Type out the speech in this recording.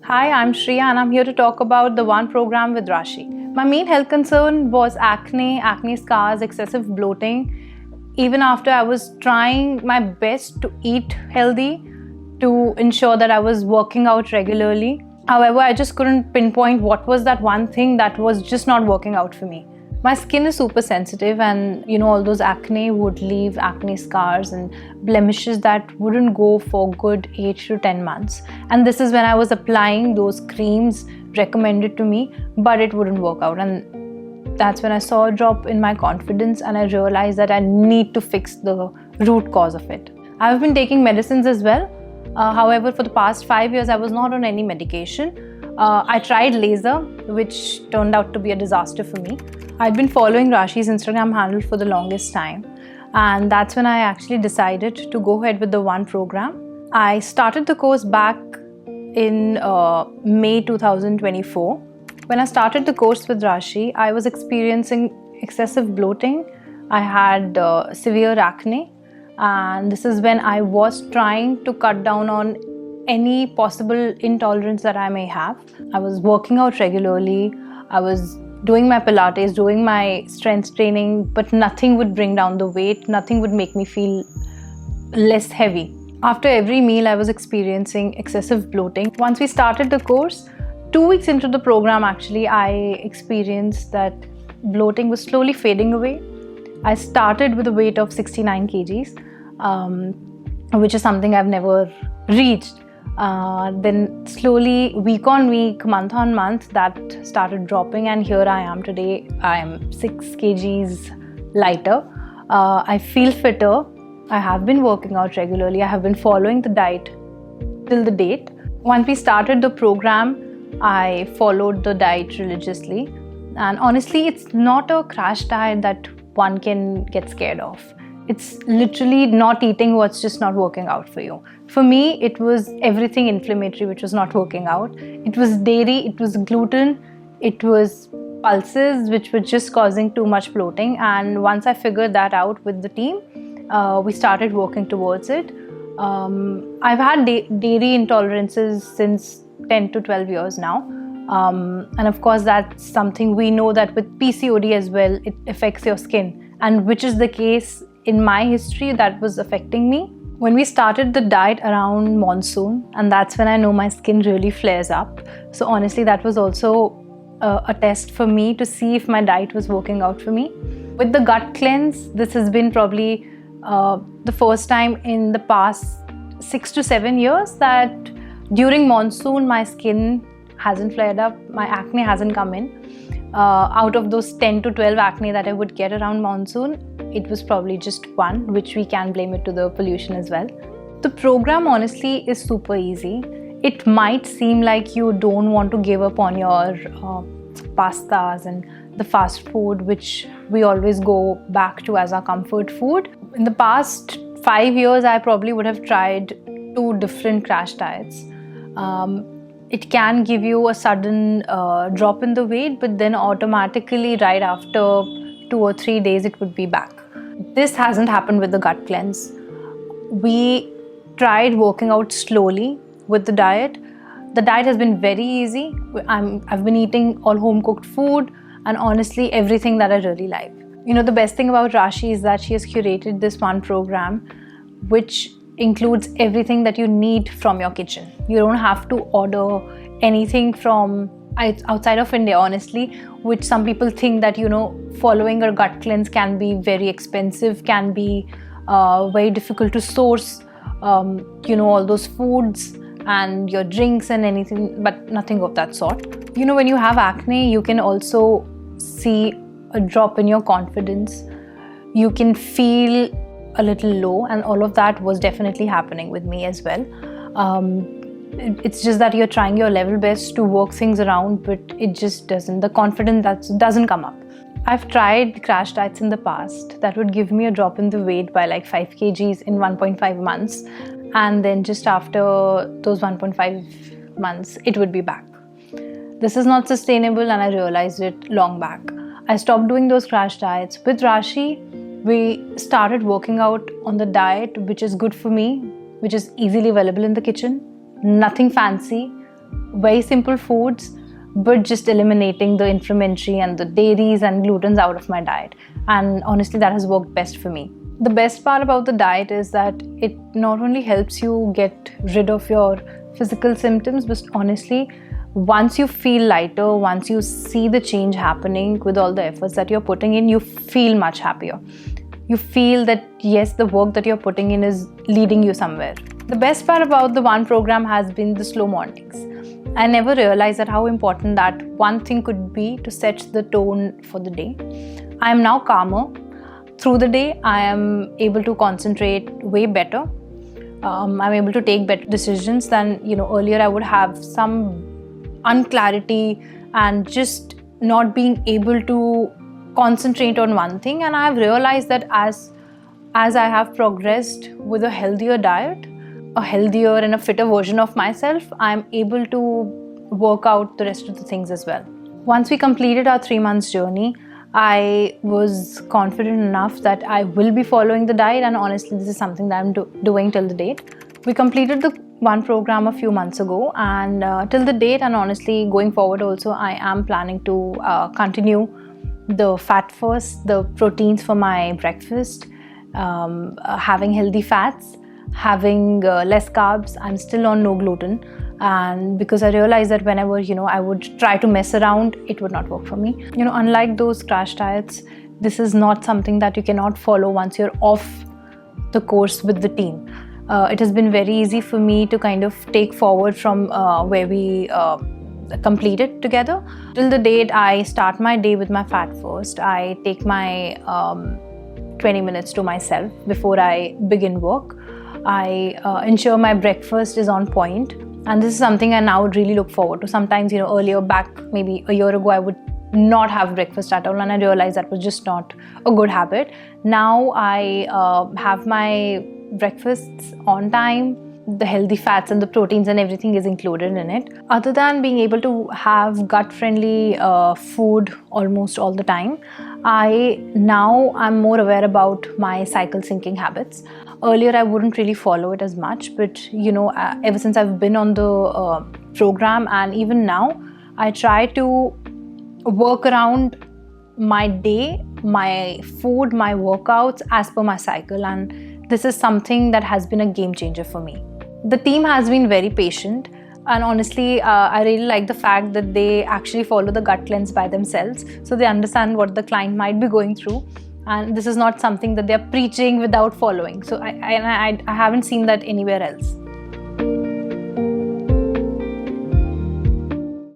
Hi, I'm Shriya and I'm here to talk about the One program with Rashi. My main health concern was acne scars, excessive bloating. Even after I was trying my best to eat healthy, to ensure that I was working out regularly. However, I just couldn't pinpoint what was that one thing that was just not working out for me. My skin is super sensitive, and all those acne would leave acne scars and blemishes that wouldn't go for good 8 to 10 months. And this is when I was applying those creams recommended to me, but it wouldn't work out. And that's when I saw a drop in my confidence and I realized that I need to fix the root cause of it. I've been taking medicines as well. However, for the past 5 years, I was not on any medication. I tried laser, which turned out to be a disaster for me. I'd been following Rashi's Instagram handle for the longest time, and that's when I actually decided to go ahead with the One program. I started the course back in May 2024. When I started the course with Rashi, I was experiencing excessive bloating. I had severe acne, and this is when I was trying to cut down on any possible intolerance that I may have. I was working out regularly. I was doing my Pilates, doing my strength training, but nothing would bring down the weight. Nothing would make me feel less heavy. After every meal, I was experiencing excessive bloating. Once we started the course, 2 weeks into the program, actually, I experienced that bloating was slowly fading away. I started with a weight of 69 kgs, which is something I've never reached. Then slowly, week on week, month on month, that started dropping, and here I am today. I am 6 kgs lighter. I feel fitter. I have been working out regularly. I have been following the diet till the date. Once we started the program, I followed the diet religiously. And honestly, it's not a crash diet that one can get scared of. It's literally not eating what's just not working out for you. For me, it was everything inflammatory which was not working out. It was dairy, it was gluten, it was pulses which were just causing too much bloating. And once I figured that out with the team, we started working towards it. I've had dairy intolerances since 10 to 12 years now. And of course, that's something we know that with PCOD as well, it affects your skin, and which is the case in my history that was affecting me. When we started the diet around monsoon, and that's when I know my skin really flares up. So honestly, that was also a test for me to see if my diet was working out for me. With the gut cleanse, this has been probably the first time in the past 6 to 7 years that during monsoon, my skin hasn't flared up, my acne hasn't come in. Out of those 10 to 12 acne that I would get around monsoon, it was probably just one, which we can blame it to the pollution as well. The program honestly is super easy. It might seem like you don't want to give up on your pastas and the fast food, which we always go back to as our comfort food. In the past 5 years, I probably would have tried 2 different crash diets. It can give you a sudden drop in the weight, but then automatically right after 2 or 3 days, it would be back. This hasn't happened with the gut cleanse. We tried working out slowly with the diet. The diet has been very easy. I've been eating all home cooked food and honestly everything that I really like. The best thing about Rashi is that she has curated this One program which includes everything that you need from your kitchen. You don't have to order anything from outside of India, honestly, which some people think that, following a gut cleanse can be very expensive, can be very difficult to source, all those foods and your drinks and anything, but nothing of that sort. When you have acne, you can also see a drop in your confidence. You can feel a little low, and all of that was definitely happening with me as well. It's just that you're trying your level best to work things around, but it just doesn't. The confidence doesn't come up. I've tried crash diets in the past that would give me a drop in the weight by like 5 kgs in 1.5 months. And then just after those 1.5 months, it would be back. This is not sustainable, and I realized it long back. I stopped doing those crash diets. With Rashi, we started working out on the diet which is good for me, which is easily available in the kitchen. Nothing fancy, very simple foods, but just eliminating the inflammatory and the dairies and glutens out of my diet. And honestly, that has worked best for me. The best part about the diet is that it not only helps you get rid of your physical symptoms, but honestly, once you feel lighter, once you see the change happening with all the efforts that you're putting in, you feel much happier. You feel that yes, the work that you're putting in is leading you somewhere. The best part about the one program has been the slow mornings. I never realized that how important that one thing could be to set the tone for the day. I am now calmer. Through the day, I am able to concentrate way better. I'm able to take better decisions than earlier. I would have some unclarity and just not being able to concentrate on one thing. And I have realized that as I have progressed with a healthier diet, a healthier and a fitter version of myself, I'm able to work out the rest of the things as well. Once we completed our 3 months journey, I was confident enough that I will be following the diet, and honestly, this is something that I'm doing till the date. We completed the one program a few months ago, and till the date, and honestly, going forward also, I am planning to continue the fat first, the proteins for my breakfast, having healthy fats, having less carbs. I'm still on no gluten, and because I realized that whenever I would try to mess around, it would not work for me. Unlike those crash diets, this is not something that you cannot follow once you're off the course with the team. It has been very easy for me to kind of take forward from where we completed together. Till the date, I start my day with my fat first. I take my 20 minutes to myself before I begin work. I ensure my breakfast is on point, and this is something I now really look forward to. Sometimes, earlier back, maybe a year ago, I would not have breakfast at all, and I realized that was just not a good habit. Now I have my breakfasts on time. The healthy fats and the proteins and everything is included in it. Other than being able to have gut-friendly food almost all the time, I'm more aware about my cycle syncing habits. Earlier, I wouldn't really follow it as much, but ever since I've been on the program, and even now, I try to work around my day, my food, my workouts as per my cycle, and this is something that has been a game changer for me. The team has been very patient, and honestly, I really like the fact that they actually follow the gut cleanse by themselves, so they understand what the client might be going through, and this is not something that they're preaching without following. So I haven't seen that anywhere else.